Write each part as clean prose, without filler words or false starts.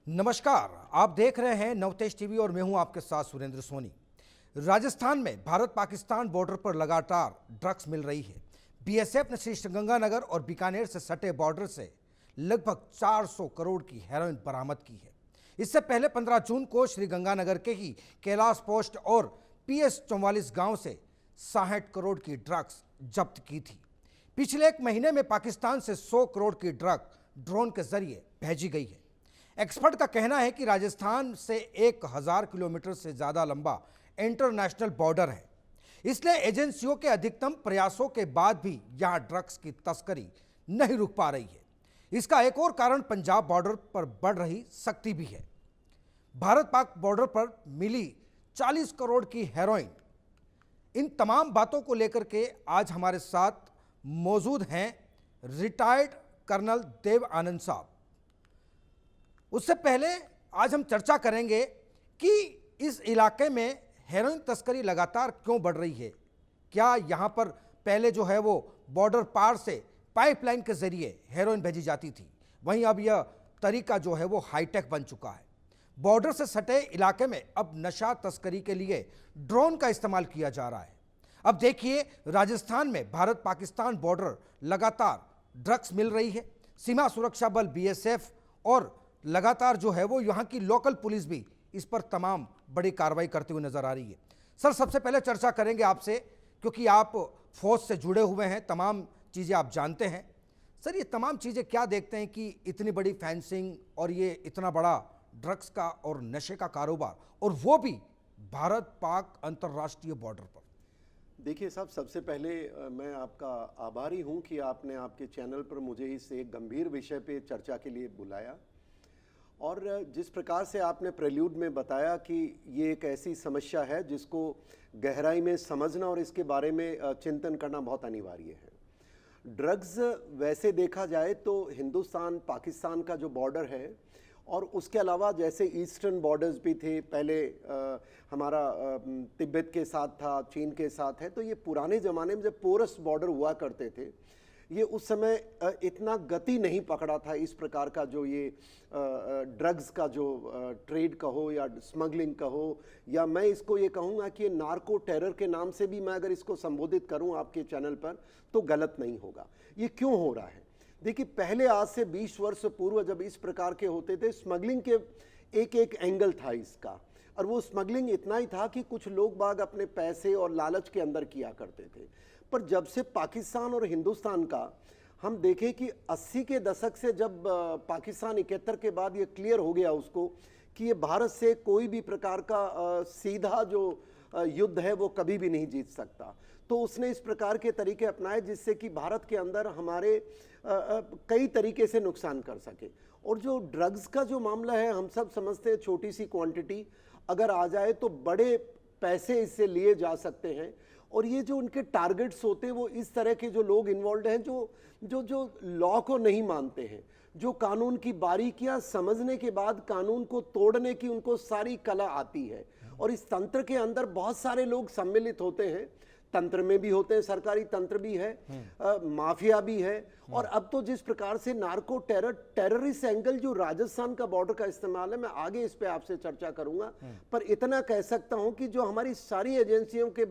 नमस्कार, आप देख रहे हैं नवतेज टीवी और मैं हूं आपके साथ सुरेंद्र सोनी। राजस्थान में भारत पाकिस्तान बॉर्डर पर लगातार ड्रग्स मिल रही है। बीएसएफ ने श्रीगंगानगर और बीकानेर से सटे बॉर्डर से लगभग 400 करोड़ की हेरोइन बरामद की है। इससे पहले 15 जून को श्रीगंगानगर के ही कैलाश पोस्ट और PS 44 गांव से 60 करोड़ की ड्रग्स जब्त की थी। पिछले एक महीने में पाकिस्तान से 100 करोड़ की ड्रग ड्रोन के जरिए भेजी गई है। एक्सपर्ट का कहना है कि राजस्थान से 1000 किलोमीटर से ज़्यादा लंबा इंटरनेशनल बॉर्डर है, इसलिए एजेंसियों के अधिकतम प्रयासों के बाद भी यहां ड्रग्स की तस्करी नहीं रुक पा रही है। इसका एक और कारण पंजाब बॉर्डर पर बढ़ रही सख्ती भी है। भारत पाक बॉर्डर पर मिली 40 करोड़ की हेरोइन। इन तमाम बातों को लेकर के आज हमारे साथ मौजूद हैं रिटायर्ड कर्नल देव आनंद साहब। उससे पहले आज हम चर्चा करेंगे कि इस इलाके में हेरोइन तस्करी लगातार क्यों बढ़ रही है। क्या यहाँ पर पहले जो है वो बॉर्डर पार से पाइपलाइन के जरिए हेरोइन भेजी जाती थी, वहीं अब यह तरीका जो है वो हाईटेक बन चुका है। बॉर्डर से सटे इलाके में अब नशा तस्करी के लिए ड्रोन का इस्तेमाल किया जा रहा है। अब देखिए, राजस्थान में भारत पाकिस्तान बॉर्डर लगातार ड्रग्स मिल रही है। सीमा सुरक्षा बल BSF और लगातार जो है वो यहाँ की लोकल पुलिस भी इस पर तमाम बड़ी कार्रवाई करते हुए नजर आ रही है। सर, सबसे पहले चर्चा करेंगे आपसे, क्योंकि आप फौज से जुड़े हुए हैं, तमाम चीज़ें आप जानते हैं। सर, ये तमाम चीज़ें क्या देखते हैं कि इतनी बड़ी फेंसिंग और ये इतना बड़ा ड्रग्स का और नशे का कारोबार, और वो भी भारत पाक अंतर्राष्ट्रीय बॉर्डर पर? देखिए साहब, सबसे पहले मैं आपका आभारी हूं कि आपने आपके चैनल पर मुझे इस एक गंभीर विषय पे चर्चा के लिए बुलाया। और जिस प्रकार से आपने प्रेल्यूड में बताया कि ये एक ऐसी समस्या है जिसको गहराई में समझना और इसके बारे में चिंतन करना बहुत अनिवार्य है। ड्रग्स वैसे देखा जाए तो हिंदुस्तान पाकिस्तान का जो बॉर्डर है, और उसके अलावा जैसे ईस्टर्न बॉर्डर्स भी थे, पहले हमारा तिब्बत के साथ था, चीन के साथ है, तो ये पुराने ज़माने में जब पोरस बॉर्डर हुआ करते थे, ये उस समय इतना गति नहीं पकड़ा था इस प्रकार का जो ये ड्रग्स का जो ट्रेड कहो या स्मगलिंग कहो, या मैं इसको ये कहूँगा कि नार्को टेरर के नाम से भी मैं अगर इसको संबोधित करूँ आपके चैनल पर तो गलत नहीं होगा। ये क्यों हो रहा है? देखिए, पहले आज से 20 वर्ष पूर्व जब इस प्रकार के होते थे, स्मगलिंग के एक एक एंगल था इसका, और वो स्मगलिंग इतना ही था कि कुछ लोग बाग अपने पैसे और लालच के अंदर किया करते थे। पर जब से पाकिस्तान और हिंदुस्तान का हम देखें कि 80 के दशक से जब पाकिस्तान 71 के बाद ये क्लियर हो गया उसको कि ये भारत से कोई भी प्रकार का सीधा जो युद्ध है वो कभी भी नहीं जीत सकता, तो उसने इस प्रकार के तरीके अपनाए जिससे कि भारत के अंदर हमारे कई तरीके से नुकसान कर सके। और जो ड्रग्स का जो मामला है, हम सब समझते हैं छोटी सी क्वांटिटी अगर आ जाए तो बड़े पैसे इससे लिए जा सकते हैं। और ये जो उनके टारगेट्स होते हैं वो इस तरह के जो लोग इन्वॉल्व हैं जो जो जो लॉ को नहीं मानते हैं, जो कानून की बारीकियां समझने के बाद कानून को तोड़ने की उनको सारी कला आती है। और इस तंत्र के अंदर बहुत सारे लोग सम्मिलित होते हैं, तंत्र में भी होते हैं, सरकारी तंत्र भी है, माफिया भी है। और अब तो जिस प्रकार से नार्को टेररिस्ट एंगल जो राजस्थान का बॉर्डर का इस्तेमाल है, मैं आगे इस पे आपसे चर्चा करूंगा, पर इतना कह सकता हूं कि जो हमारी सारी एजेंसियों के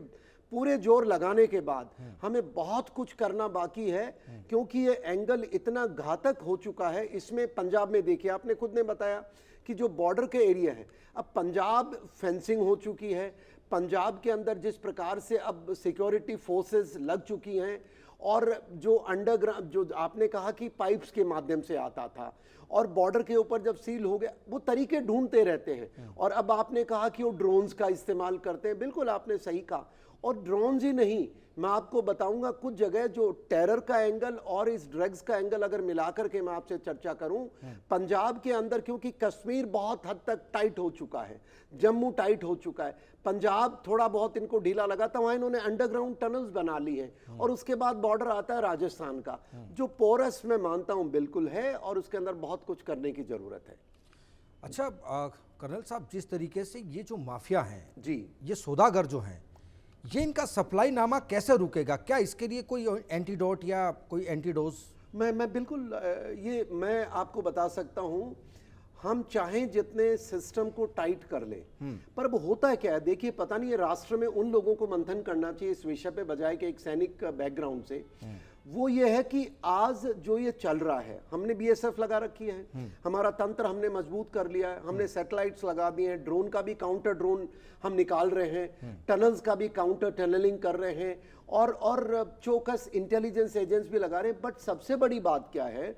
पूरे जोर लगाने के बाद हमें बहुत कुछ करना बाकी है, क्योंकि ये एंगल इतना घातक हो चुका है। इसमें पंजाब में देखिए, आपने खुद ने बताया कि जो बॉर्डर के एरिया है, अब पंजाब फेंसिंग हो चुकी है। पंजाब के अंदर जिस प्रकार से अब सिक्योरिटी फोर्सेस लग चुकी हैं, और जो अंडरग्राउंड जो आपने कहा कि पाइप्स के माध्यम से आता था, और बॉर्डर के ऊपर जब सील हो गया, वो तरीके ढूंढते रहते हैं। और अब आपने कहा कि वो ड्रोन्स का इस्तेमाल करते हैं, बिल्कुल आपने सही कहा। और ड्रोन्स ही नहीं, मैं आपको बताऊंगा कुछ जगह जो टेरर का एंगल और इस ड्रग्स का एंगल अगर मिलाकर के मैं आपसे चर्चा करूं, पंजाब के अंदर, क्योंकि कश्मीर बहुत हद तक टाइट हो चुका है, जम्मू टाइट हो चुका है, पंजाब थोड़ा बहुत इनको ढीला लगा था, वहां इन्होंने अंडरग्राउंड टनल्स बना ली हैं। और उसके बाद बॉर्डर आता है राजस्थान का, जो पोरस मैं मानता हूं बिल्कुल है, और उसके अंदर बहुत कुछ करने की जरूरत है। अच्छा कर्नल साहब, जिस तरीके से ये जो माफिया हैं जी, ये सौदागर जो हैं, ये इनका सप्लाई नामा कैसे रुकेगा? क्या इसके लिए कोई एंटीडोट या कोई एंटीडोज? मैं बिल्कुल ये मैं आपको बता सकता हूं। हम चाहें जितने सिस्टम को टाइट कर लें, पर अब होता है क्या है, देखिए पता नहीं है राष्ट्र में उन लोगों को मंथन करना चाहिए इस विषय पे बजाय के एक सैनिक बैकग्राउंड से। वो ये है कि आज जो ये चल रहा है, हमने बीएसएफ लगा रखी है, हमारा तंत्र हमने मजबूत कर लिया है, हमने सैटेलाइट्स लगा दिए हैं, ड्रोन का भी काउंटर ड्रोन हम निकाल रहे हैं, टनल्स का भी काउंटर टनलिंग कर रहे हैं, और चौकस इंटेलिजेंस एजेंट्स भी लगा रहे हैं। बट सबसे बड़ी बात क्या है,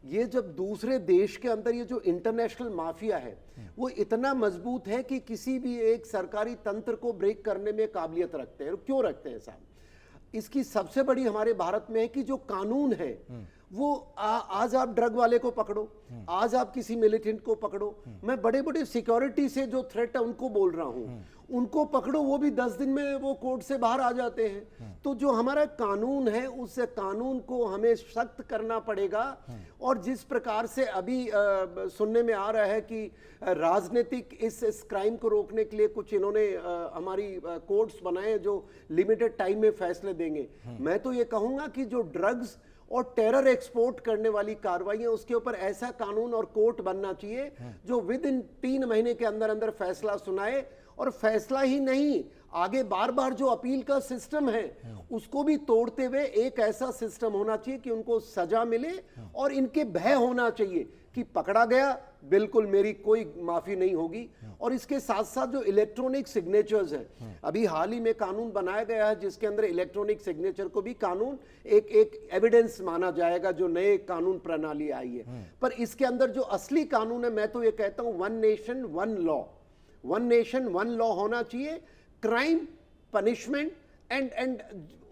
ये जब दूसरे देश के अंदर ये जो इंटरनेशनल माफिया है वो इतना मजबूत है कि किसी भी एक सरकारी तंत्र को ब्रेक करने में काबिलियत रखते हैं। क्यों रखते हैं साहब? इसकी सबसे बड़ी हमारे भारत में है कि जो कानून है वो आज आप ड्रग वाले को पकड़ो, आज आप किसी मिलिटेंट को पकड़ो, मैं बड़े बड़े सिक्योरिटी से जो थ्रेट है उनको बोल रहा हूं, उनको पकड़ो, वो भी 10 दिन में वो कोर्ट से बाहर आ जाते हैं। तो जो हमारा कानून है उस कानून को हमें सख्त करना पड़ेगा। और जिस प्रकार से अभी सुनने में आ रहा है कि राजनीतिक इस क्राइम को रोकने के लिए कुछ इन्होंने हमारी कोर्ट्स बनाए जो लिमिटेड टाइम में फैसले देंगे, मैं तो ये कहूंगा कि जो ड्रग्स और टेरर एक्सपोर्ट करने वाली कार्रवाइयां, उसके ऊपर ऐसा कानून और कोर्ट बनना चाहिए जो विद इन 3 महीने के अंदर अंदर फैसला सुनाए। और फैसला ही नहीं, आगे बार बार जो अपील का सिस्टम है उसको भी तोड़ते हुए एक ऐसा सिस्टम होना चाहिए कि उनको सजा मिले और इनके भय होना चाहिए कि पकड़ा गया बिल्कुल मेरी कोई माफी नहीं होगी। और इसके साथ साथ जो इलेक्ट्रॉनिक सिग्नेचर्स हैं, अभी हाल ही में कानून बनाया गया है जिसके अंदर इलेक्ट्रॉनिक सिग्नेचर को भी कानून एक एविडेंस माना जाएगा, जो नए कानून प्रणाली आई है। पर इसके अंदर जो असली कानून है, मैं तो ये कहता हूं one nation one law, one nation one law होना चाहिए। क्राइम पनिशमेंट एंड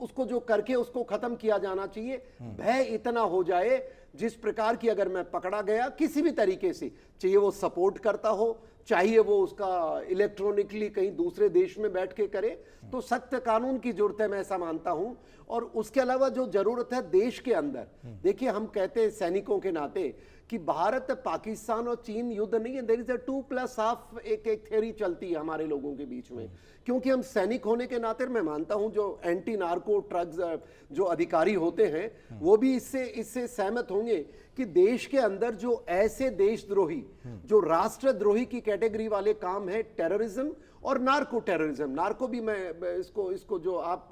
उसको जो करके उसको खत्म किया जाना चाहिए। भय इतना हो जाए जिस प्रकार की अगर मैं पकड़ा गया किसी भी तरीके से, चाहिए वो सपोर्ट करता हो, चाहिए वो उसका इलेक्ट्रॉनिकली कहीं दूसरे देश में बैठ के करे, तो सख्त कानून की जरूरत है, मैं ऐसा मानता हूं। और उसके अलावा जो जरूरत है देश के अंदर, देखिए हम कहते हैं सैनिकों के नाते कि भारत पाकिस्तान और चीन युद्ध नहीं है, देयर इज अ 2+1/2 एक थ्योरी चलती है हमारे लोगों के बीच में। क्योंकि हम सैनिक होने के नाते मैं मानता हूं जो एंटी नार्को ड्रग्स जो अधिकारी होते हैं वो भी इससे सहमत होंगे कि देश के अंदर जो ऐसे देशद्रोही, जो राष्ट्रद्रोही की कैटेगरी वाले काम है, टेररिज्म और नार्को टेररिज्म, नार्को भी मैं इसको जो आप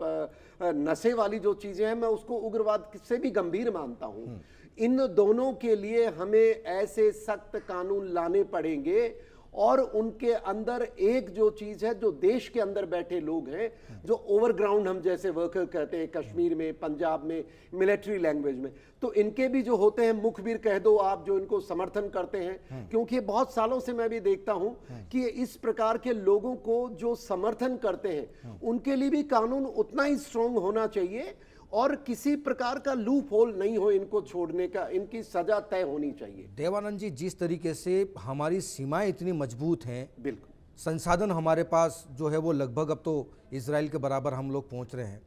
नशे वाली जो चीजें हैं मैं उसको उग्रवाद से भी गंभीर मानता हूं। इन दोनों के लिए हमें ऐसे सख्त कानून लाने पड़ेंगे। और उनके अंदर एक जो चीज है, जो देश के अंदर बैठे लोग हैं, जो ओवरग्राउंड हम जैसे वर्कर कहते हैं कश्मीर में, पंजाब में, मिलिट्री लैंग्वेज में, तो इनके भी जो होते हैं मुखबिर कह दो आप, जो इनको समर्थन करते हैं, क्योंकि बहुत सालों से मैं भी देखता हूं कि इस प्रकार के लोगों को जो समर्थन करते हैं उनके लिए भी कानून उतना ही स्ट्रांग होना चाहिए और किसी प्रकार का लूप होल नहीं हो इनको छोड़ने का, इनकी सजा तय होनी चाहिए। देवानंद जी, जिस तरीके से हमारी सीमाएं इतनी मजबूत हैं, बिल्कुल, संसाधन हमारे पास जो है वो लगभग अब तो इजराइल के बराबर हम लोग पहुंच रहे हैं,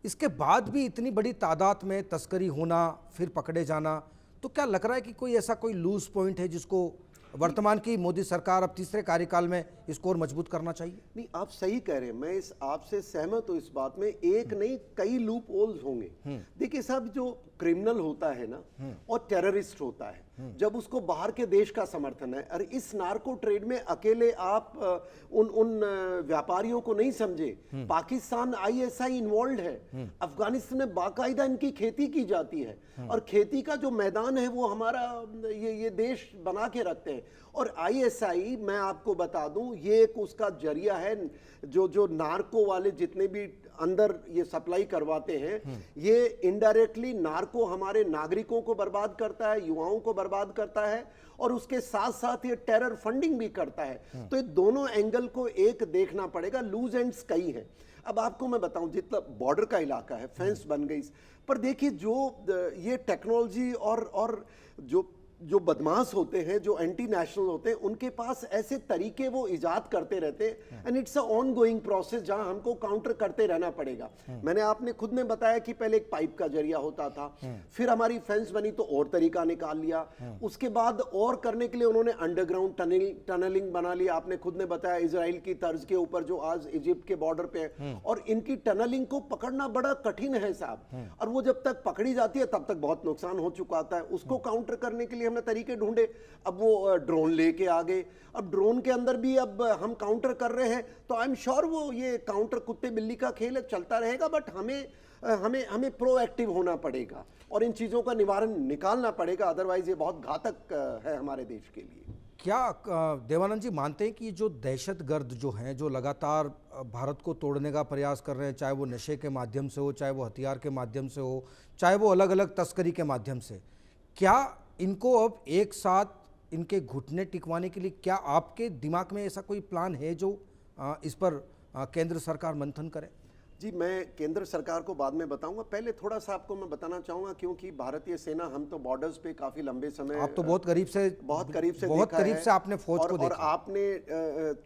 इसके बाद भी इतनी बड़ी तादाद में तस्करी होना, फिर पकड़े जाना, तो क्या लग रहा है कि कोई ऐसा कोई लूज पॉइंट है जिसको वर्तमान की मोदी सरकार अब तीसरे कार्यकाल में इसको और मजबूत करना चाहिए? नहीं, आप सही कह रहे हैं, मैं आपसे सहमत हूं इस बात में। एक नहीं कई लूप होल्स होंगे। देखिए साहब, जो क्रिमिनल होता है ना और टेररिस्ट होता है, जब उसको बाहर के देश का समर्थन है, और इस नार्को ट्रेड में अकेले आप उन व्यापारियों को नहीं समझे, पाकिस्तान आईएसआई इन्वॉल्व है, अफगानिस्तान में बाकायदा इनकी खेती की जाती है, और खेती का जो मैदान है वो हमारा ये देश बना के रखते हैं। और आईएसआई, मैं आपको बता दूं, ये एक उसका जरिया है, जो नार्को वाले जितने भी अंदर ये सप्लाई करवाते हैं, ये इनडायरेक्टली नार्को हमारे नागरिकों को बर्बाद करता है, युवाओं को बर्बाद करता है, और उसके साथ साथ ये टेरर फंडिंग भी करता है। तो ये दोनों एंगल को एक देखना पड़ेगा, लूज एंड्स कई हैं। अब आपको मैं बताऊं, जितना बॉर्डर का इलाका है, फेंस बन गई, पर देखिए जो ये टेक्नोलॉजी और जो बदमाश होते हैं, जो एंटी नेशनल होते हैं, उनके पास ऐसे तरीके वो इजाद करते रहते हैं, and it's a on going process जहां हमको काउंटर करते रहना पड़ेगा। मैंने आपने खुद ने बताया कि पहले एक पाइप का जरिया होता था, फिर हमारी फेंस बनी तो और तरीका निकाल लिया, उसके बाद और करने के लिए उन्होंने अंडरग्राउंड टनलिंग बना लिया। आपने खुद ने बताया इजराइल की तर्ज के ऊपर जो आज इजिप्ट के बॉर्डर पे है, और इनकी टनलिंग को पकड़ना बड़ा कठिन है साहब, और वो जब तक पकड़ी जाती है तब तक बहुत नुकसान हो चुका था। उसको काउंटर करने के लिए हमने तरीके ढूंढे। अब वो ड्रोन लेके आ गए, अब ड्रोन के अंदर भी अब हम काउंटर कर रहे हैं, तो आई एम श्योर वो ये काउंटर कुत्ते बिल्ली का खेल चलता रहेगा, बट हमें प्रोएक्टिव होना पड़ेगा और इन चीज़ों का निवारण निकालना पड़ेगा, अदरवाइज ये बहुत घातक है हमारे देश के लिए। क्या देवानंद जी मानते हैं कि जो दहशतगर्द जो हैं, जो लगातार भारत को तोड़ने का प्रयास कर रहे हैं, चाहे वो नशे के माध्यम से हो, चाहे वो हथियार के माध्यम से हो, चाहे वो अलग अलग तस्करी के माध्यम से, क्या इनको अब एक साथ इनके घुटने टिकवाने के लिए क्या आपके दिमाग में ऐसा कोई प्लान है जो इस पर केंद्र सरकार मंथन करे? जी, मैं केंद्र सरकार को बाद में बताऊंगा, पहले थोड़ा सा आपको मैं बताना चाहूंगा, क्योंकि भारतीय सेना, हम तो बॉर्डर्स पे काफी लंबे समय, आप तो बहुत करीब से आपने फौज को देखा, और आपने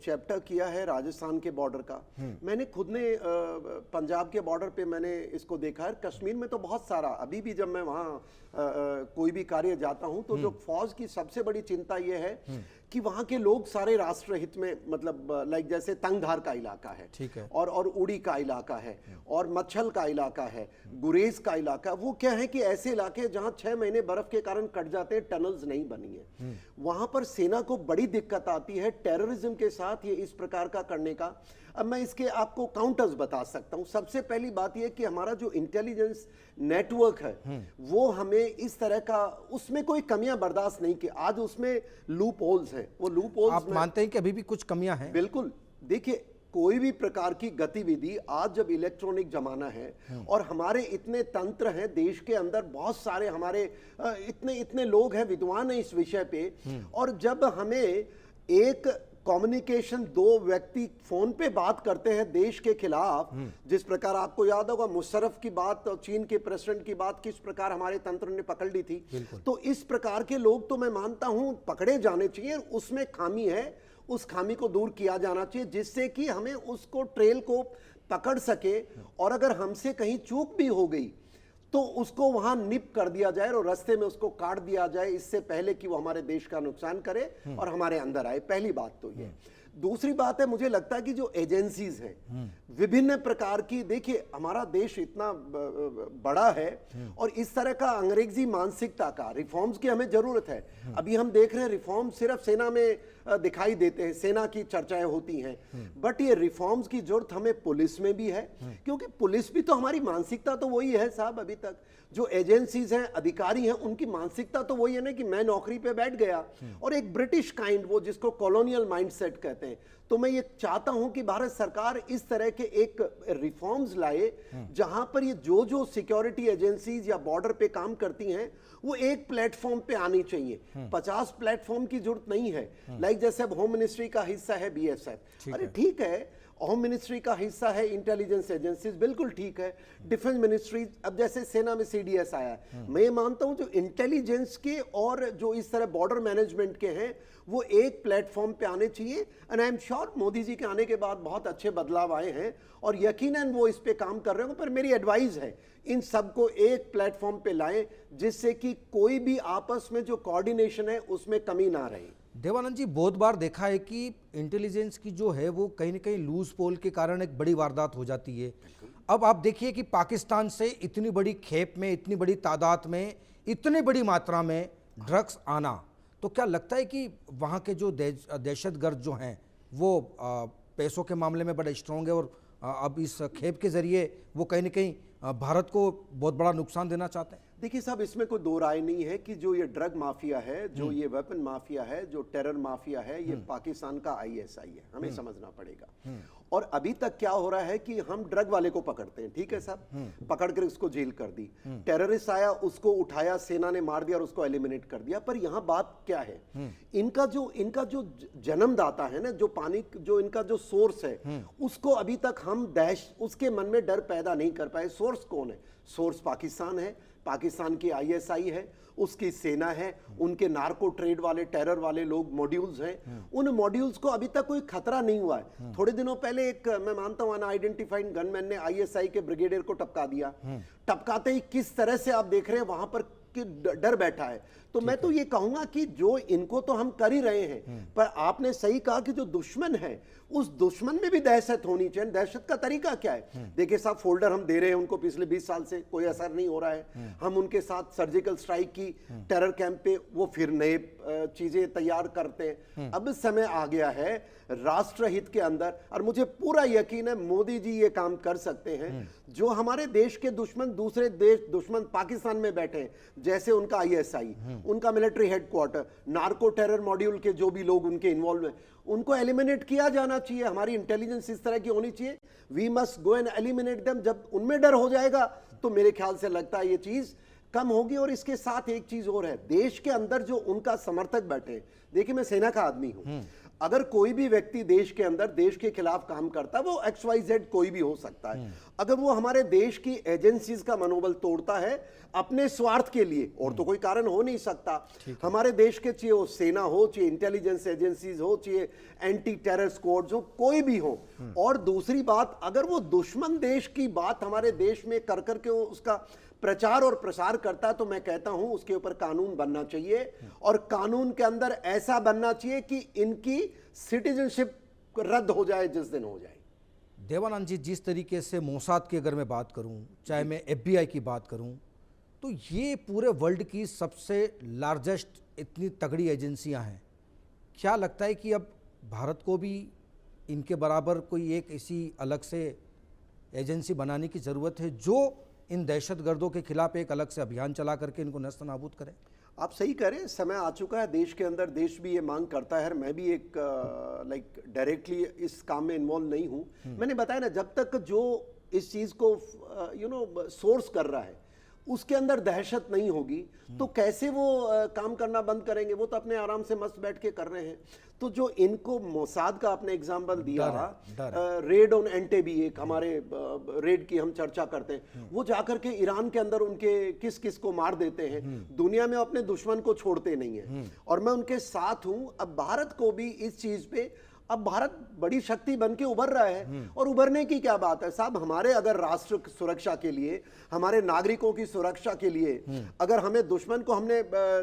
चैप्टर किया है राजस्थान के बॉर्डर का। मैंने खुद ने पंजाब के बॉर्डर पे मैंने इसको देखा है, कश्मीर में तो बहुत सारा, अभी भी जब मैं वहाँ कोई भी कार्य जाता हूँ तो जो फौज की सबसे बड़ी चिंता ये है कि वहाँ के लोग सारे राष्ट्र हित में, मतलब लाइक जैसे तंगधार का इलाका है, ठीक है, और उड़ी का इलाका है, और मच्छल का इलाका है, गुरेज का इलाका, वो क्या है कि ऐसे इलाके जहां 6 महीने बर्फ के कारण कट जाते हैं, टनल्स नहीं बनी है, वहां पर सेना को बड़ी दिक्कत आती है टेररिज्म के साथ ये इस प्रकार का करने का। अब मैं इसके आपको काउंटर्स बता सकता हूं। सबसे पहली बात यह कि हमारा जो इंटेलिजेंस नेटवर्क है वो हमें इस तरह का, उसमें कोई कमियां बर्दाश्त नहीं की, आज उसमें लूप होल्स है, वो लूप होल्स आप मानते हैं कि अभी भी कुछ कमियां हैं? बिल्कुल, देखिए कोई भी प्रकार की गतिविधि, आज जब इलेक्ट्रॉनिक जमाना है और हमारे इतने तंत्र हैं देश के अंदर, बहुत सारे हमारे इतने लोग हैं, विद्वान हैं इस विषय पे, और जब हमें एक कम्युनिकेशन, 2 व्यक्ति फोन पे बात करते हैं देश के खिलाफ, जिस प्रकार आपको याद होगा मुशर्रफ की बात और चीन के प्रेसिडेंट की बात किस प्रकार हमारे तंत्र ने पकड़ ली थी, तो इस प्रकार के लोग तो मैं मानता हूं पकड़े जाने चाहिए, उसमें खामी है, उस खामी को दूर किया जाना चाहिए, जिससे कि हमें उसको ट्रेल को पकड़ सके, और अगर हमसे कहीं चूक भी हो गई तो उसको वहां निप कर दिया जाए और रास्ते में उसको काट दिया जाए, इससे पहले कि वो हमारे देश का नुकसान करे और हमारे अंदर आए। पहली बात तो ये। दूसरी बात है, मुझे लगता है कि जो एजेंसीज हैं विभिन्न प्रकार की, देखिए हमारा देश इतना बड़ा है और इस तरह का अंग्रेजी मानसिकता का रिफॉर्म्स की हमें जरूरत है। अभी हम देख रहे हैं रिफॉर्म सिर्फ सेना में दिखाई देते हैं, सेना की चर्चाएं होती हैं, बट ये रिफॉर्म्स की जरूरत हमें पुलिस में भी है, क्योंकि पुलिस भी तो हमारी मानसिकता तो वही है साहब। अभी तक जो एजेंसीज हैं, अधिकारी हैं, उनकी मानसिकता तो वही है ना कि मैं नौकरी पे बैठ गया, और एक ब्रिटिश काइंड, वो जिसको कॉलोनियल माइंडसेट कहते हैं। तो मैं ये चाहता हूं कि भारत सरकार इस तरह के एक रिफॉर्म्स लाए जहां पर ये जो सिक्योरिटी एजेंसीज या बॉर्डर पे काम करती हैं वो एक प्लेटफॉर्म पे आनी चाहिए। 50 प्लेटफॉर्म की जरूरत नहीं है। लाइक जैसे अब होम मिनिस्ट्री का हिस्सा है बीएसएफ, अरे ठीक है, होम मिनिस्ट्री का हिस्सा है इंटेलिजेंस एजेंसीज, बिल्कुल ठीक है। डिफेंस मिनिस्ट्री, अब जैसे सेना में सीडीएस आया है, मैं ये मानता हूं जो इंटेलिजेंस के और जो इस तरह बॉर्डर मैनेजमेंट के हैं वो एक प्लेटफॉर्म पे आने चाहिए। And I am sure Modi ji के आने के बाद बहुत अच्छे बदलाव आए हैं और यकीनन वो इस पे काम कर रहे हो। पर मेरी एडवाइस है इन सबको एक प्लेटफॉर्म पे लाएं, जिससे कि कोई भी आपस में जो कोऑर्डिनेशन है उसमें कमी ना रहे। देवानंद जी, बहुत बार देखा है कि इंटेलिजेंस की जो है वो कहीं ना कहीं लूज पोल के कारण एक बड़ी वारदात हो जाती है। अब आप देखिए कि पाकिस्तान से इतनी बड़ी खेप में, इतनी बड़ी तादाद में, इतनी बड़ी मात्रा में ड्रग्स आना, तो क्या लगता है कि वहाँ के जो दहशतगर्द जो हैं वो पैसों के मामले में बड़े स्ट्रॉन्ग है और अब इस खेप के जरिए वो कहीं ना कहीं भारत को बहुत बड़ा नुकसान देना चाहते हैं? देखिए साहब, इसमें कोई दो राय नहीं है कि जो ये ड्रग माफिया है, जो ये वेपन माफिया है, जो टेरर माफिया है, ये पाकिस्तान का आईएसआई है, हमें समझना पड़ेगा। और अभी तक क्या हो रहा है कि हम ड्रग वाले को पकड़ते हैं, ठीक है साहब, पकड़ कर उसको जेल कर दी, टेररिस्ट आया उसको उठाया, सेना ने मार दिया और उसको एलिमिनेट कर दिया। पर यहाँ बात क्या है, इनका जो जन्मदाता है ना, जो पानी, जो इनका जो सोर्स है, उसको अभी तक हम उसके मन में डर पैदा नहीं कर पाए। सोर्स कौन है? सोर्स पाकिस्तान है, पाकिस्तान की आईएसआई है, उसकी सेना है, उनके नार्को ट्रेड वाले, टेरर वाले लोग मॉड्यूल्स हैं। उन मॉड्यूल्स को अभी तक कोई खतरा नहीं हुआ है। थोड़े दिनों पहले एक, मैं मानता हूं, अनआइडेंटिफाइड गनमैन ने आईएसआई के ब्रिगेडियर को टपका दिया। टपकाते ही किस तरह से आप देख रहे हैं वहां पर कि डर बैठा है। तो मैं तो ये कहूंगा कि जो इनको तो हम कर ही रहे हैं, पर आपने सही कहा कि जो दुश्मन है उस दुश्मन में भी दहशत होनी चाहिए। दहशत का तरीका क्या है? देखिए साहब, फोल्डर हम दे रहे हैं उनको, पिछले 20 साल से कोई असर नहीं हो रहा है। हम उनके साथ सर्जिकल स्ट्राइक की, टेरर कैंप पे वो फिर नए चीजें तैयार करते हैं। अब समय आ गया है राष्ट्रहित के अंदर, और मुझे पूरा यकीन है मोदी जी ये काम कर सकते हैं। जो हमारे देश के दुश्मन दूसरे देश दुश्मन पाकिस्तान में बैठे हैं, जैसे उनका आईएसआई, उनका military headquarter, narco terror module के जो भी लोग उनके इन्वॉल्व हैं, उनको एलिमिनेट किया जाना चाहिए। हमारी इंटेलिजेंस इस तरह की होनी चाहिए, we must go and eliminate them. जब उनमें डर हो जाएगा तो मेरे ख्याल से लगता है ये चीज कम होगी। और इसके साथ एक चीज और है, देश के अंदर जो उनका समर्थक बैठे हैं, देखिए मैं सेना का आदमी हूं, अगर कोई भी व्यक्ति देश के अंदर देश के खिलाफ काम करता है, वो XYZ कोई भी हो सकता है, अगर वो हमारे देश की एजेंसीज का मनोबल तोड़ता है अपने स्वार्थ के लिए, और तो कोई कारण हो नहीं सकता। हमारे देश के चाहे वो सेना हो, चाहे इंटेलिजेंस एजेंसीज हो, चाहे एंटी टेरर स्क्वाड्स हो, कोई भी हो। और दूसरी बात, अगर वो दुश्मन देश की बात हमारे देश में कर करके वो उसका प्रचार और प्रसार करता है, तो मैं कहता हूं उसके ऊपर कानून बनना चाहिए। और कानून के अंदर ऐसा बनना चाहिए कि इनकी सिटीजनशिप रद्द हो जाए जिस दिन हो जाए। देवानंद जी, जिस तरीके से मोसाद की अगर मैं बात करूं, चाहे मैं FBI की बात करूं, तो ये पूरे वर्ल्ड की सबसे लार्जेस्ट इतनी तगड़ी एजेंसियां हैं। क्या लगता है कि अब भारत को भी इनके बराबर कोई एक ऐसी अलग से एजेंसी बनाने की ज़रूरत है जो इन दहशतगर्दों के खिलाफ एक अलग से अभियान चला करके इनको नस्त नाबूद करें? आप सही कह रहे हैं, समय आ चुका है देश के अंदर, देश भी ये मांग करता है। मैं भी एक डायरेक्टली इस काम में इन्वॉल्व नहीं हूं। मैंने बताया ना, जब तक जो इस चीज को सोर्स कर रहा है उसके अंदर दहशत नहीं होगी, तो कैसे वो काम करना बंद करेंगे? वो तो अपने आराम से मस्त बैठ के कर रहे हैं। तो जो इनको मोसाद का आपने एग्जाम्पल दिया, रेड ऑन एंटेबी, एक हमारे रेड की हम चर्चा करते हैं, वो जाकर के ईरान के अंदर उनके किस किस को मार देते हैं। दुनिया में अपने दुश्मन को छोड़ते नहीं है, और मैं उनके साथ हूं। अब भारत को भी इस चीज पे, अब भारत बड़ी शक्ति बन के उभर रहा है, और उभरने की क्या बात है साहब। हमारे अगर राष्ट्र सुरक्षा के लिए, हमारे नागरिकों की सुरक्षा के लिए, अगर हमें दुश्मन को हमने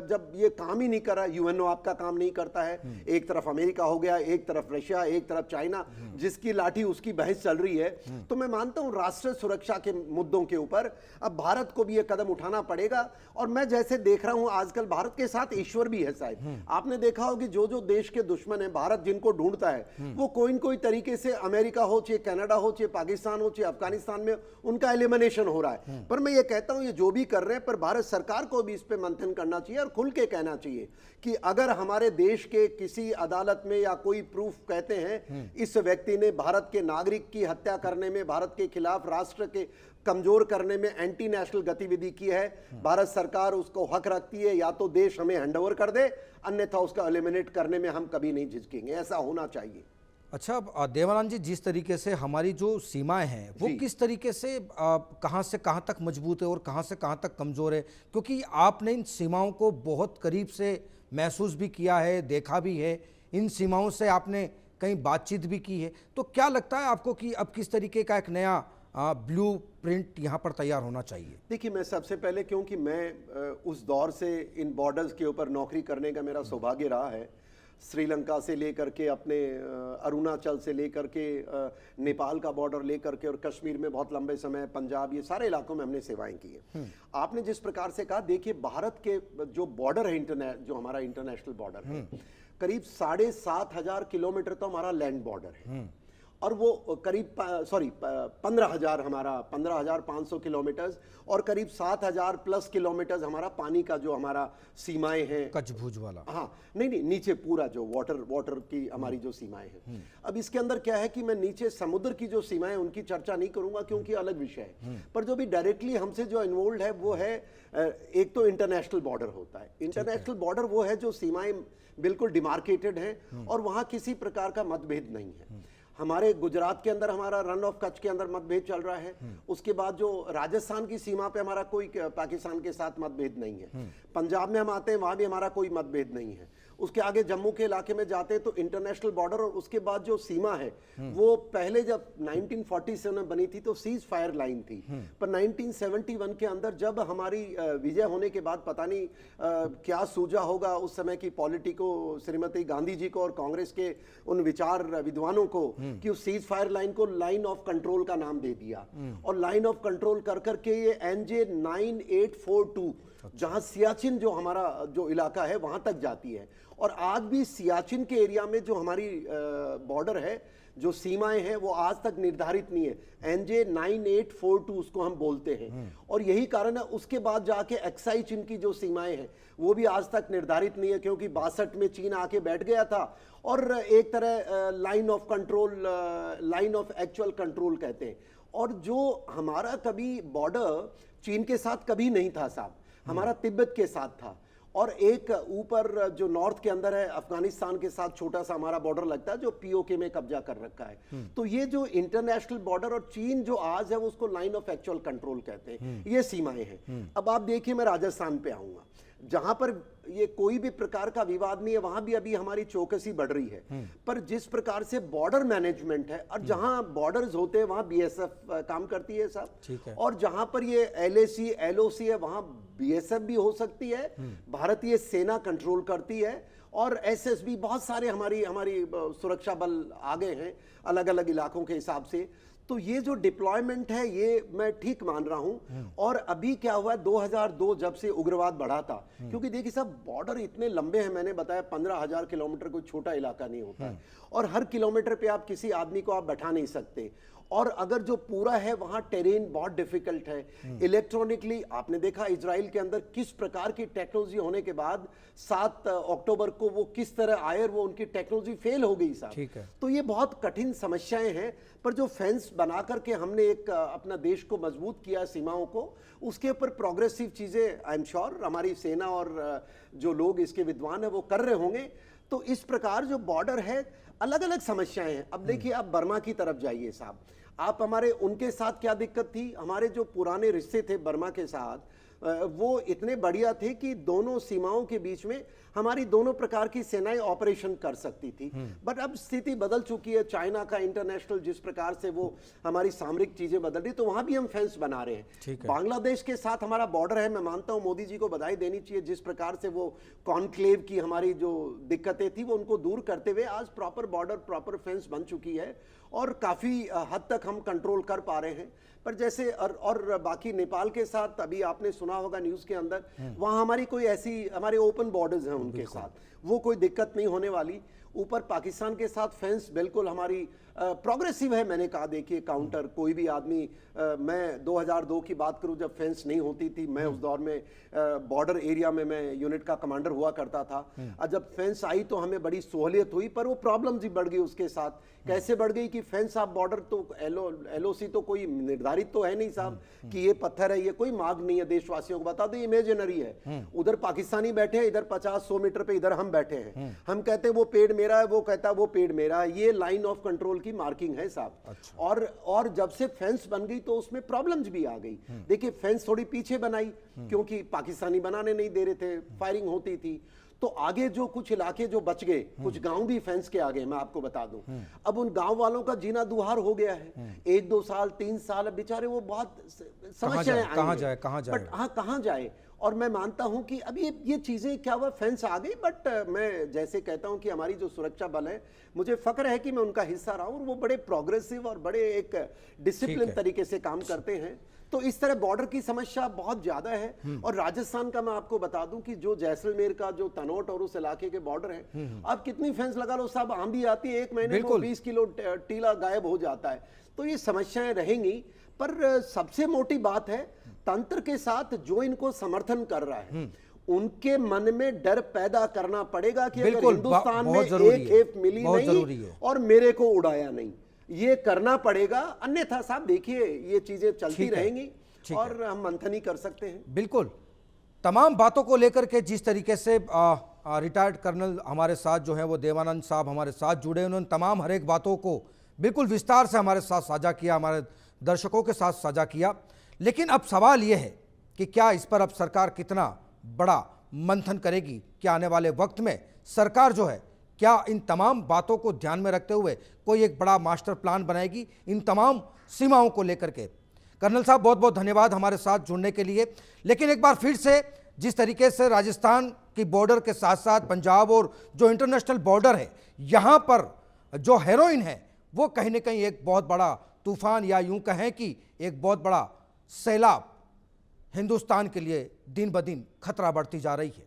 जब ये काम ही नहीं करा, UNO आपका काम नहीं करता है, एक तरफ अमेरिका हो गया, एक तरफ रशिया, एक तरफ चाइना, जिसकी लाठी उसकी बहस चल रही है, तो मैं मानता हूं राष्ट्र सुरक्षा के मुद्दों के ऊपर अब भारत को भी ये कदम उठाना पड़ेगा। और मैं जैसे देख रहा हूं आजकल भारत के साथ ईश्वर भी है साहब। आपने देखा हो कि जो जो देश के दुश्मन है, भारत जिनको ढूंढता है, वो कोई न कोई तरीके से अमेरिका हो, चाहे कनाडा हो, चाहे पाकिस्तान हो, चाहे अफगानिस्तान में उनका एलिमिनेशन हो रहा है। पर मैं ये कहता हूं ये जो भी कर रहे हैं, पर भारत सरकार को भी इस पे मंथन करना चाहिए और खुल के कहना चाहिए कि अगर हमारे देश के किसी अदालत में या कोई प्रूफ कहते हैं इस व्यक्ति ने भारत के नागरिक की हत्या करने में, भारत के खिलाफ राष्ट्र के कमजोर करने में एंटी नेशनल गतिविधि की है, भारत सरकार उसको हक रखती है या तो देश हमें हैंडओवर कर दे, अन्यथा उसका एलिमिनेट करने में हम कभी नहीं झिझकेंगे। ऐसा होना चाहिए। अच्छा देवानंद जी, जिस तरीके से हमारी जो सीमाएं हैं वो किस तरीके से कहां से कहां तक मजबूत है और कहां से कहां तक कमज़ोर है, क्योंकि आपने इन सीमाओं को बहुत करीब से महसूस भी किया है, देखा भी है, इन सीमाओं से आपने कहीं बातचीत भी की है, तो क्या लगता है आपको कि अब किस तरीके का एक नया ब्लू प्रिंट यहाँ पर तैयार होना चाहिए? देखिए, मैं सबसे पहले, क्योंकि मैं उस दौर से इन बॉर्डर्स के ऊपर नौकरी करने का मेरा सौभाग्य रहा है, श्रीलंका से लेकर के अपने अरुणाचल से लेकर के नेपाल का बॉर्डर लेकर के, और कश्मीर में बहुत लंबे समय, पंजाब, ये सारे इलाकों में हमने सेवाएं की है। आपने जिस प्रकार से कहा, देखिए भारत के जो बॉर्डर है, जो हमारा इंटरनेशनल बॉर्डर है, करीब 7,500 किलोमीटर तो हमारा लैंड बॉर्डर है, और वो करीब 15,000 हमारा 15,500 किलोमीटर, और करीब 7,000 प्लस किलोमीटर हमारा पानी का जो हमारा सीमाएं हैं, कच्छ भुज वाला। हाँ, नहीं, नीचे पूरा जो वाटर की हमारी जो सीमाएं हैं। अब इसके अंदर क्या है कि मैं नीचे समुद्र की जो सीमाएं उनकी चर्चा नहीं करूंगा क्योंकि अलग विषय है, पर जो भी डायरेक्टली हमसे जो इन्वॉल्व है वो है, एक तो इंटरनेशनल बॉर्डर होता है। इंटरनेशनल बॉर्डर वो है जो सीमाएं बिल्कुल डिमार्केटेड हैं और वहां किसी प्रकार का मतभेद नहीं है। हमारे गुजरात के अंदर हमारा रन ऑफ कच्छ के अंदर मतभेद चल रहा है, उसके बाद जो राजस्थान की सीमा पे हमारा कोई पाकिस्तान के साथ मतभेद नहीं है, पंजाब में हम आते हैं वहां भी हमारा कोई मतभेद नहीं है, उसके आगे जम्मू के इलाके में जाते हैं तो इंटरनेशनल बॉर्डर, और उसके बाद जो सीमा है वो पहले जब 1947 में बनी थी तो सीज फायर लाइन थी, पर 1971 के अंदर जब हमारी विजय होने के बाद पता नहीं क्या सूझा होगा उस समय की पॉलिटी को, श्रीमती गांधी जी को और कांग्रेस के उन विचार विद्वानों को, कि उस सीज फायर लाइन को लाइन ऑफ कंट्रोल का नाम दे दिया, और लाइन ऑफ कंट्रोल कर करके ये NJ 9842 जहां सियाचिन जो हमारा जो इलाका है वहां तक जाती है। और आज भी सियाचिन के एरिया में जो हमारी बॉर्डर है, जो सीमाएं हैं, वो आज तक निर्धारित नहीं है। NJ 9842 उसको हम बोलते हैं, और यही कारण है उसके बाद जाके एक्साई चीन की जो सीमाएं हैं वो भी आज तक निर्धारित नहीं है, क्योंकि 62 में चीन आके बैठ गया था और एक तरह line of control, line of actual control कहते हैं। और जो हमारा कभी बॉर्डर चीन के साथ कभी नहीं था साहब, हमारा तिब्बत के साथ था, और एक ऊपर जो नॉर्थ के अंदर है अफगानिस्तान के साथ छोटा सा हमारा बॉर्डर लगता है जो POK में कब्जा कर रखा है। तो ये जो इंटरनेशनल बॉर्डर और चीन जो आज है वो उसको लाइन ऑफ एक्चुअल कंट्रोल कहते हैं, ये सीमाएं हैं। अब आप देखिए, मैं राजस्थान पे आऊंगा जहां पर ये कोई भी प्रकार का विवाद नहीं है, वहां भी अभी हमारी चौकसी बढ़ रही है। पर जिस प्रकार से बॉर्डर मैनेजमेंट है, और जहां बॉर्डर्स होते हैं वहां BSF काम करती है साहब, और जहां पर ये LAC LOC है वहां BSF भी हो सकती है, भारतीय सेना कंट्रोल करती है, और SSB, बहुत सारे हमारी सुरक्षा बल आ गए हैं अलग अलग इलाकों के हिसाब से। तो ये जो डिप्लॉयमेंट है ये मैं ठीक मान रहा हूं। और अभी क्या हुआ है, 2002 जब से उग्रवाद बढ़ा था, क्योंकि देखिए साहब बॉर्डर इतने लंबे हैं, मैंने बताया 15,000 किलोमीटर कोई छोटा इलाका नहीं होता है, और हर किलोमीटर पे आप किसी आदमी को आप बैठा नहीं सकते, और अगर जो पूरा है वहां टेरेन बहुत डिफिकल्ट है। इलेक्ट्रॉनिकली आपने देखा इजराइल के अंदर किस प्रकार की टेक्नोलॉजी होने के बाद 7 अक्टूबर को वो किस तरह आए, वो उनकी टेक्नोलॉजी फेल हो गई साहब। तो ये बहुत कठिन समस्याएं हैं, पर जो फेंस बना करके हमने एक अपना देश को मजबूत किया, सीमाओं को, उसके ऊपर प्रोग्रेसिव चीजें आई एम श्योर हमारी सेना और जो लोग इसके विद्वान है वो कर रहे होंगे। तो इस प्रकार जो बॉर्डर है, अलग अलग समस्याएं हैं। अब देखिए आप बर्मा की तरफ जाइए साहब, आप हमारे उनके साथ क्या दिक्कत थी, हमारे जो पुराने रिश्ते थे बर्मा के साथ वो इतने बढ़िया थे कि दोनों सीमाओं के बीच में हमारी दोनों प्रकार की सेनाएं ऑपरेशन कर सकती थी। बट अब स्थिति बदल चुकी है, चाइना का इंटरनेशनल जिस प्रकार से वो हमारी सामरिक चीजें बदल रही, तो वहां भी हम फेंस बना रहे हैं। बांग्लादेश के साथ हमारा बॉर्डर है, मैं मानता हूं मोदी जी को बधाई देनी चाहिए, जिस प्रकार से वो कॉन्क्लेव की हमारी जो दिक्कतें थी वो उनको दूर करते हुए आज प्रॉपर बॉर्डर, प्रॉपर फेंस बन चुकी है, और काफी हद तक हम कंट्रोल कर पा रहे हैं। पर जैसे और बाकी नेपाल के साथ अभी आपने सुना होगा न्यूज के अंदर, वहां हमारी कोई ऐसी, हमारे ओपन बॉर्डर्स हैं उनके साथ, वो कोई दिक्कत नहीं होने वाली। ऊपर पाकिस्तान के साथ फेंस बिल्कुल हमारी प्रोग्रेसिव है। मैंने कहा देखिए काउंटर कोई भी आदमी, मैं 2002 की बात करूं जब फेंस नहीं होती थी, मैं उस दौर में बॉर्डर एरिया में मैं यूनिट का कमांडर हुआ करता था, और जब फेंस आई तो हमें बड़ी सहूलियत हुई, पर वो प्रॉब्लम्स भी बढ़ गई उसके साथ। कैसे बढ़ गई कि फेंस आप बॉर्डर तो LOC तो कोई निर्धारित तो है नहीं साहब कि ये पत्थर है, ये कोई मार्ग नहीं है, देशवासियों को बता दो इमेजिनरी है। उधर पाकिस्तानी बैठे हैं, इधर 50-100 मीटर पे इधर हम बैठे हैं, हम कहते हैं वो पेड़ मेरा है, वो कहता है वो पेड़ मेरा है, ये लाइन ऑफ कंट्रोल की मार्किंग है साहब। अच्छा। और जब से फेंस बन गई तो उसमें प्रॉब्लम्स भी आ गई। देखिए फेंस थोड़ी पीछे बनाई क्योंकि पाकिस्तानी बनाने नहीं दे रहे थे, फायरिंग होती थी, तो आगे जो कुछ इलाके जो बच गए, कुछ गांव भी फेंस के आ गए, मैं आपको बता दूं। अब उन गांव वालों का जीना दुहार हो गया है, 1-2 साल 3 साल बेचारे वो बहुत समस्याएं आई, कहां जाए, हाँ कहां जाए। और मैं मानता हूं कि अब ये चीजें क्या हुआ, फेंस आ गई, बट मैं जैसे कहता हूं कि हमारी जो सुरक्षा बल है, मुझे फक्र है कि मैं उनका हिस्सा रहा हूं, और वो बड़े प्रोग्रेसिव और बड़े एक डिसिप्लिन तरीके से काम करते हैं। तो इस तरह बॉर्डर की समस्या बहुत ज्यादा है। और राजस्थान का मैं आपको बता दूं कि जो जैसलमेर का जो तनोट और उस इलाके के बॉर्डर है, आप कितनी फेंस लगा लो साहब, आंधी आती है 1 महीने में 20 किलो टीला गायब हो जाता है। तो ये समस्याएं रहेंगी, पर सबसे मोटी बात है तंत्र के साथ जो इनको समर्थन कर रहा है उनके मन में डर पैदा करना पड़ेगा कि अगर हिंदुस्तान में एक खेप मिली नहीं और मेरे को उड़ाया नहीं, ये करना पड़ेगा। अन्यथा साहब देखिए ये चीजें चलती रहेंगी और हम मंथन ही कर सकते हैं। बिल्कुल, तमाम बातों को लेकर के जिस तरीके से रिटायर्ड कर्नल हमारे साथ जो है वो देवानंद साहब हमारे साथ जुड़े, उन्होंने तमाम हर एक बातों को बिल्कुल विस्तार से हमारे साथ साझा किया, हमारे दर्शकों के साथ साझा किया। लेकिन अब सवाल ये है कि क्या इस पर अब सरकार कितना बड़ा मंथन करेगी, क्या आने वाले वक्त में सरकार जो है क्या इन तमाम बातों को ध्यान में रखते हुए कोई एक बड़ा मास्टर प्लान बनाएगी इन तमाम सीमाओं को लेकर के। कर्नल साहब बहुत बहुत धन्यवाद हमारे साथ जुड़ने के लिए। लेकिन एक बार फिर से जिस तरीके से राजस्थान की बॉर्डर के साथ साथ पंजाब और जो इंटरनेशनल बॉर्डर है यहाँ पर जो हेरोइन है वो कहीं ना कहीं एक बहुत बड़ा तूफान या यूं कहें कि एक बहुत बड़ा सैलाब हिंदुस्तान के लिए दिन ब दिन खतरा बढ़ती जा रही है।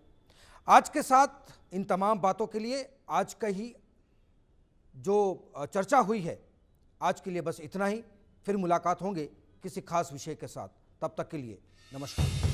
आज के साथ इन तमाम बातों के लिए आज का ही जो चर्चा हुई है आज के लिए बस इतना ही। फिर मुलाकात होंगे किसी खास विषय के साथ, तब तक के लिए नमस्कार।